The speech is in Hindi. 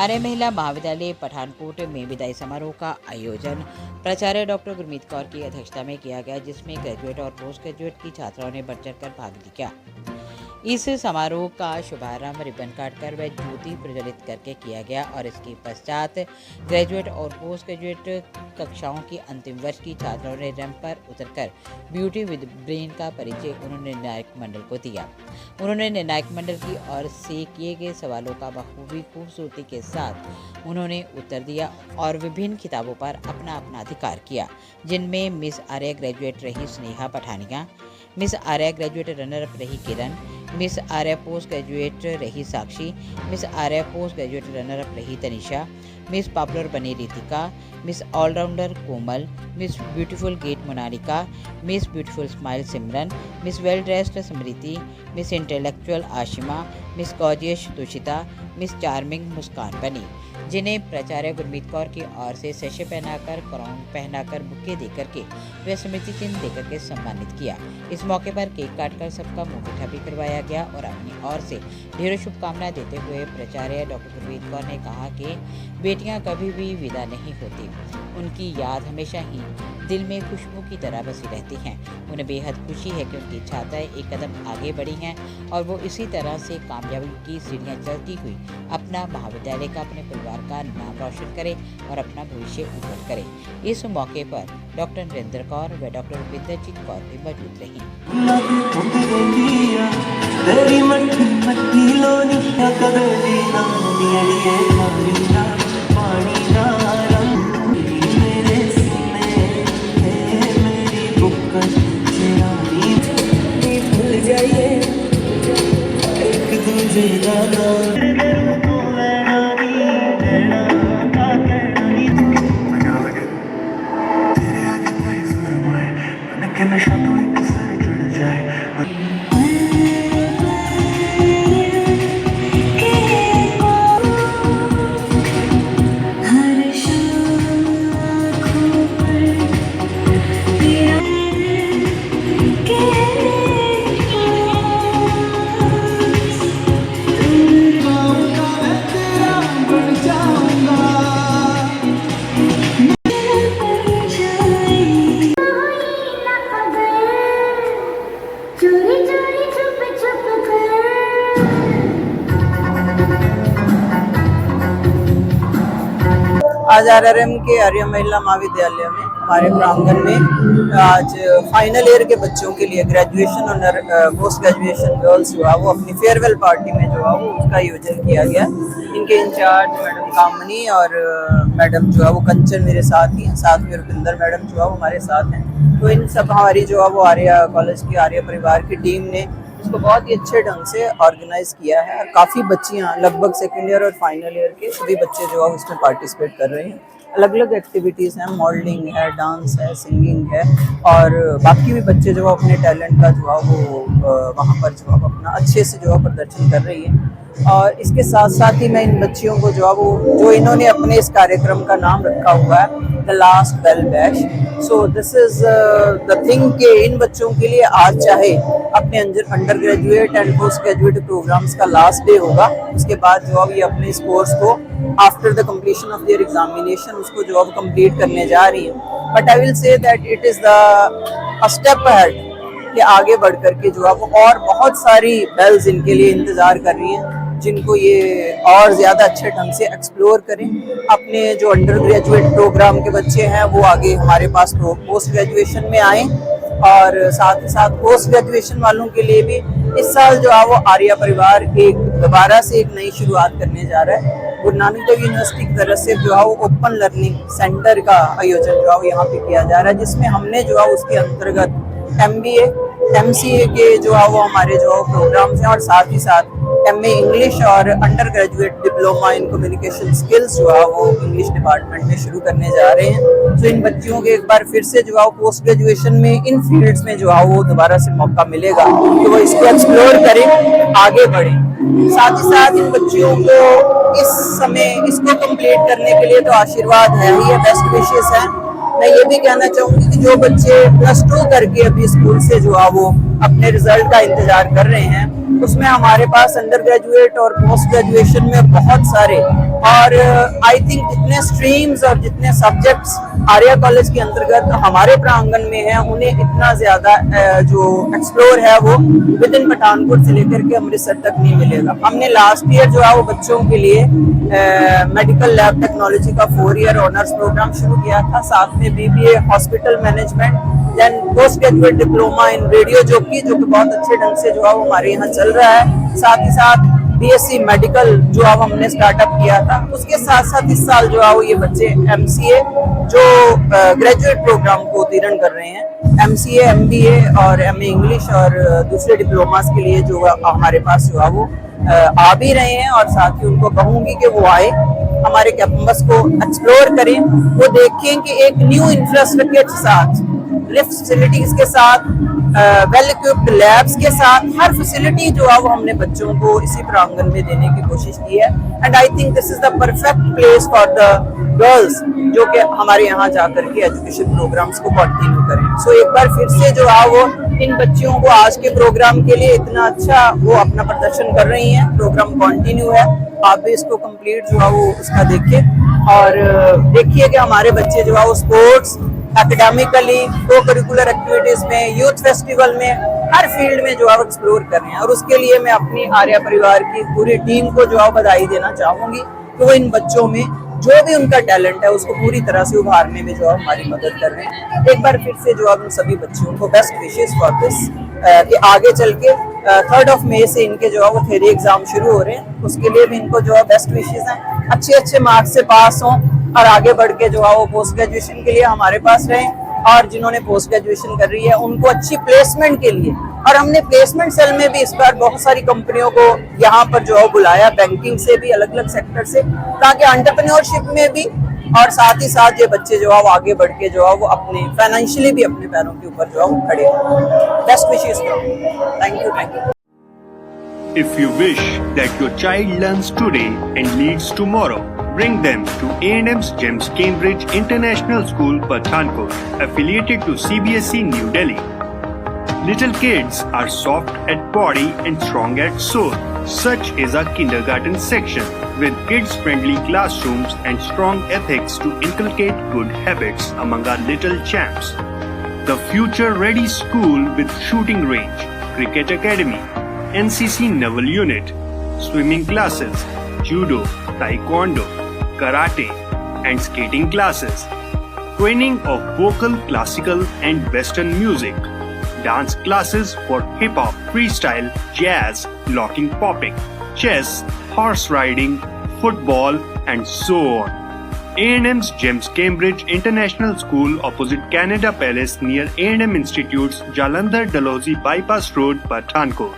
आर्य महिला महाविद्यालय पठानकोट में विदाई समारोह का आयोजन प्राचार्य डॉक्टर गुरमीत कौर की अध्यक्षता में किया गया, जिसमें ग्रेजुएट और पोस्ट ग्रेजुएट की छात्राओं ने बढ़ चढ़कर भाग लिया। इस समारोह का शुभारंभ रिबन काटकर व ज्योति प्रज्वलित करके किया गया और इसके पश्चात ग्रेजुएट और पोस्ट ग्रेजुएट कक्षाओं की अंतिम वर्ष की छात्राओं ने रैंप पर उतरकर ब्यूटी विद ब्रेन का परिचय उन्होंने निर्णायक मंडल को दिया। उन्होंने निर्णायक मंडल की ओर से किए गए सवालों का बखूबी खूबसूरती के साथ उन्होंने उत्तर दिया और विभिन्न खिताबों पर अपना अपना अधिकार किया, जिनमें मिस आर्य ग्रेजुएट रही Sneha Pathania, miss Arya graduate runner up रही Kiran, miss Arya post graduate रही Sakshi, miss Arya post graduate runner up रही तनिषा, मिस पॉपुलर बनी Ritika, miss allrounder Komal, miss beautiful gait Monalika, miss beautiful smile Simran, miss well dressed Smriti, miss intellectual Ashima, miss gorgeous Tushita, miss charming Muskan बनी, जिन्हें प्राचार्य गुरमीत कौर की ओर से सशे पहनाकर, क्राउन पहनाकर, बुक्के देकर के व स्मृति चिन्ह देकर के सम्मानित किया। इस मौके पर केक काटकर सबका मुंह मीठा भी करवाया गया और अपनी ओर से ढेरों शुभकामनाएं देते हुए प्राचार्य डॉक्टर गुरमीत कौर ने कहा कि बेटियां कभी भी विदा नहीं होती, उनकी याद हमेशा ही दिल में खुशबू की तरह बसी रहती हैं। उन्हें बेहद खुशी है कि उनकी छात्राएं एक कदम आगे बढ़ी हैं और वो इसी तरह से कामयाबी की सीढ़ियां चलती हुई अपना महाविद्यालय का, अपने परिवार का नाम रोशन करें और अपना भविष्य उज्जवल करें। इस मौके पर डॉक्टर नरेंद्र कौर व डॉक्टर रुपिंदरजीत कौर भी मौजूद रहीं। आज आरआरएम के आर्य महिला महाविद्यालय में हमारे प्रांगण में आज फाइनल ईयर के बच्चों के लिए ग्रेजुएशन और पोस्ट ग्रेजुएशन गर्ल्स जो है वो अपनी फेयरवेल पार्टी में जो है वो उसका आयोजन किया गया। इनके इंचार्ज मैडम कामनी और मैडम जो है वो कंचन मेरे साथ ही हैं, साथ में रुपिंदर मैडम जो है वो हमारे साथ हैं। तो इन सब हमारी जो है वो आर्य कॉलेज की आर्य परिवार की टीम ने इसको बहुत ही अच्छे ढंग से ऑर्गेनाइज किया है और काफ़ी बच्चियाँ लगभग सेकेंड ईयर और फाइनल ईयर के सभी बच्चे जो है उसमें पार्टिसिपेट कर रहे हैं। अलग अलग एक्टिविटीज़ हैं, मॉडलिंग है, डांस है, सिंगिंग है और बाकी भी बच्चे जो अपने टैलेंट का जो है वो वहाँ पर जो है अपना अच्छे से जो है प्रदर्शन कर रही है। और इसके साथ साथ ही मैं इन बच्चियों को जो है वो जो इन्होंने अपने इस कार्यक्रम का नाम रखा हुआ है the last bell bash. So this is the thing कि इन बच्चों के लिए आज चाहे अपने undergraduate and postgraduate programmes का लास्ट डे होगा, उसके बाद जो अब ये अपने इस कोर्स को after the completion of their examination उसको जो अब कंप्लीट करने जा रही है। But I will say that it is the step ahead कि आगे बढ़ करके जो है वो और बहुत सारी बेल्स इनके लिए इंतज़ार कर रही हैं, जिनको ये और ज़्यादा अच्छे ढंग से एक्सप्लोर करें। अपने जो अंडर ग्रेजुएट प्रोग्राम के बच्चे हैं वो आगे हमारे पास पोस्ट ग्रेजुएशन में आएँ और साथ ही साथ पोस्ट ग्रेजुएशन वालों के लिए भी इस साल जो है वो आर्य परिवार एक दोबारा से एक नई शुरुआत करने जा रहा है। गुरु नानक देव यूनिवर्सिटी की तरफ से जो है वो ओपन लर्निंग सेंटर का आयोजन जो है यहाँ पे किया जा रहा है, जिसमें हमने जो है उसके अंतर्गत MBA MCA के जो है वो हमारे जो प्रोग्राम्स हैं और साथ ही साथ MA इंग्लिश और under graduate diploma in communication skills जो है वो इंग्लिश डिपार्टमेंट में शुरू करने जा रहे हैं। तो इन बच्चियों के एक बार फिर से जो है पोस्ट ग्रेजुएशन में इन फील्ड्स में जो है वो दोबारा से मौका मिलेगा तो वो इसको एक्सप्लोर करें, आगे बढ़ें। साथ ही साथ इन बच्चियों को इस समय इसको कंप्लीट करने के लिए तो आशीर्वाद है ही है, बेस्ट विशेस है। मैं ये भी कहना चाहूँगी कि जो बच्चे +2 करके अभी स्कूल से जो है वो अपने रिजल्ट का इंतजार कर रहे हैं, उसमें हमारे पास अंडर ग्रेजुएट और पोस्ट ग्रेजुएशन में बहुत सारे और आई थिंक जितने स्ट्रीम्स और जितने सब्जेक्ट्स आर्या कॉलेज के अंतर्गत हमारे प्रांगण में हैं, उन्हें इतना ज़्यादा जो एक्सप्लोर है वो विद इन पठानकोट से लेकर के अमृतसर तक नहीं मिलेगा। हमने लास्ट ईयर जो है वो बच्चों के लिए मेडिकल लैब टेक्नोलॉजी का 4 ईयर ऑनर्स प्रोग्राम शुरू किया था, साथ में BBA hospital management, then postgraduate diploma in radiology जो कि बहुत अच्छे ढंग से जो है वो हमारे यहाँ चल रहा है। साथ ही साथ BSc मेडिकल जो अब हमने स्टार्टअप किया था, उसके साथ साथ इस साल जो है वो ये बच्चे MCA जो ग्रेजुएट प्रोग्राम को उत्तीर्ण कर रहे हैं, MCA MBA और MA इंग्लिश और दूसरे डिप्लोमास के लिए जो हमारे पास जो है वो आ भी रहे हैं। और साथ ही उनको कहूँगी कि वो आए, हमारे कैंपस को एक्सप्लोर करें, वो देखें कि एक न्यू इंफ्रास्ट्रक्चर के साथ, लिफ्ट फैसिलिटीज के साथ, वेल इक्विप्ड लैब्स के साथ, हर फैसिलिटी जो है वो हमने बच्चों को इसी प्रांगण में देने की कोशिश की है। And I think this is the perfect place for the girls जो कि हमारे यहाँ जाकर के एजुकेशन प्रोग्राम्स को कंटिन्यू करें। सो एक बार फिर से जो है वो इन बच्चियों को आज के प्रोग्राम के लिए इतना अच्छा वो अपना प्रदर्शन कर रही हैं। प्रोग्राम कंटिन्यू है, आप भी इसको कंप्लीट जो है वो उसका देखिए और देखिए कि हमारे बच्चे जो है वो स्पोर्ट्स, एकेडमिकली, को करिकुलर एक्टिविटीज में, यूथ फेस्टिवल में, हर फील्ड में जो है एक्सप्लोर कर रहे हैं। और उसके लिए मैं अपनी आर्या परिवार की पूरी टीम को जो है बधाई देना चाहूंगी कि वो इन बच्चों में जो भी उनका टैलेंट है उसको पूरी तरह से उभारने में जो है हमारी मदद कर रहे हैं। एक बार फिर से जो है उन सभी बच्चों को बेस्ट विशेस फॉर दिस कि आगे चल के 3 मई से इनके जो है वो थ्योरी एग्जाम शुरू हो रहे हैं, उसके लिए भी इनको जो है बेस्ट विशेस हैं, अच्छे मार्क्स से पास हों और आगे बढ़ के जो है वो पोस्ट ग्रेजुएशन के लिए हमारे पास रहें। और जिन्होंने पोस्ट ग्रेजुएशन कर रही है उनको अच्छी प्लेसमेंट के लिए, और हमने प्लेसमेंट सेल में भी इस बार बहुत सारी कंपनियों को यहाँ पर जो है बुलाया, बैंकिंग से भी, अलग अलग सेक्टर से, ताकि एंटरप्रेन्योरशिप में भी और साथ ही साथ ये बच्चे जो है वो आगे बढ़ के जो है वो अपने फाइनेंशियली भी अपने पैरों के ऊपर जो है वो खड़े हों। Best wishes. Thank you. If you wish that your child learns today and leads tomorrow, bring them to A&M's GEMS Cambridge International School, Pathankot, affiliated to CBSE New Delhi. Little kids are soft at body and strong at soul. Such is our kindergarten section with kids-friendly classrooms and strong ethics to inculcate good habits among our little champs. The future-ready school with shooting range, cricket academy, NCC Naval Unit, swimming classes, judo, taekwondo, karate and skating classes, training of vocal, classical and western music, dance classes for hip-hop, freestyle, jazz, locking popping, chess, horse riding, football and so on. A&M's GEMS Cambridge International School opposite Canada Palace near A&M Institutes, Jalandhar Dalhousie Bypass Road, Pathankot.